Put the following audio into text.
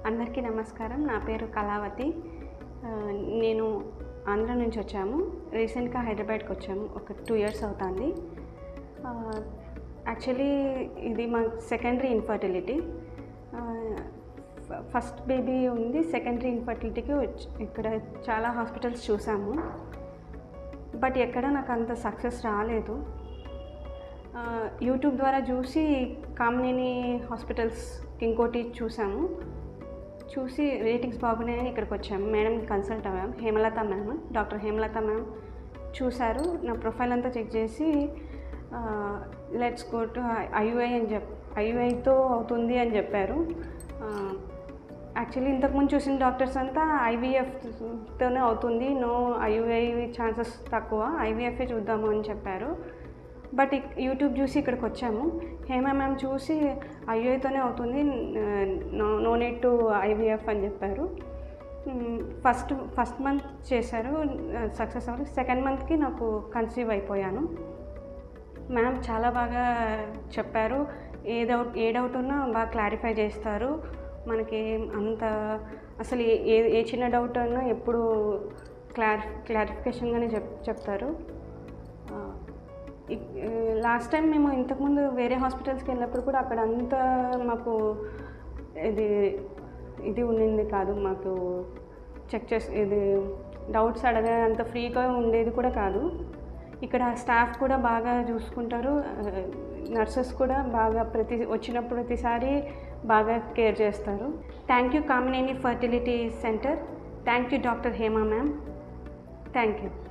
అందరికీ నమస్కారం. నా పేరు కళావతి. నేను ఆంధ్ర నుంచి వచ్చాము. రీసెంట్గా హైదరాబాద్కి వచ్చాము. ఒక 2 years అవుతుంది. యాక్చువల్లీ ఇది మా సెకండరీ ఇన్ఫర్టిలిటీ. ఫస్ట్ బేబీ ఉంది. సెకండరీ ఇన్ఫర్టిలిటీకి ఇక్కడ చాలా హాస్పిటల్స్ చూసాము. బట్ ఎక్కడ నాకు అంత సక్సెస్ రాలేదు. యూట్యూబ్ ద్వారా చూసి కామినేని హాస్పిటల్స్ ఇంకోటి చూసి రేటింగ్స్ బాగున్నాయని ఇక్కడికి వచ్చాము. మేడంకి కన్సల్ట్ అయ్యాము. డాక్టర్ హేమలత మ్యామ్ చూశారు. నా ప్రొఫైల్ అంతా చెక్ చేసి లెట్స్ గో టు ఐయుఐతో అవుతుంది అని చెప్పారు. యాక్చువల్లీ ఇంతకుముందు చూసిన డాక్టర్స్ అంతా ఐవీఎఫ్తోనే అవుతుంది, నో ఐయుఐ ఛాన్సెస్ తక్కువ, ఐవీఎఫ్ఏ చూద్దాము అని చెప్పారు. బట్ యూట్యూబ్ చూసి ఇక్కడికి వచ్చాము. హేమ మ్యామ్ చూసి ఐయుఐతోనే అవుతుంది, నో నీడ్ టు ఐవీఎఫ్ అని చెప్పారు. ఫస్ట్ మంత్ చేశారు, సక్సెస్ అవ్వాలి. సెకండ్ మంత్కి నాకు కన్సీవ్ అయిపోయాను. మ్యామ్ చాలా బాగా చెప్పారు. ఏ డౌట్ ఉన్నా బాగా క్లారిఫై చేస్తారు. మనకి అంత అసలు ఏ చిన్న డౌట్ అయినా ఎప్పుడు క్లారిఫికేషన్గానే చెప్తారు. లాస్ట్ టైం మేము ఇంతకుముందు వేరే హాస్పిటల్స్కి వెళ్ళినప్పుడు కూడా అక్కడ అంతా మాకు ఇది ఉండింది కాదు. మాకు చెక్ ఇది డౌట్స్ అడగ అంత ఫ్రీగా ఉండేది కూడా కాదు. ఇక్కడ స్టాఫ్ కూడా బాగా చూసుకుంటారు. నర్సెస్ కూడా బాగా వచ్చినప్పుడు ప్రతిసారి బాగా కేర్ చేస్తారు. Thank you Kamineni fertility centre. Thank you doctor Hema ma'am. Thank you.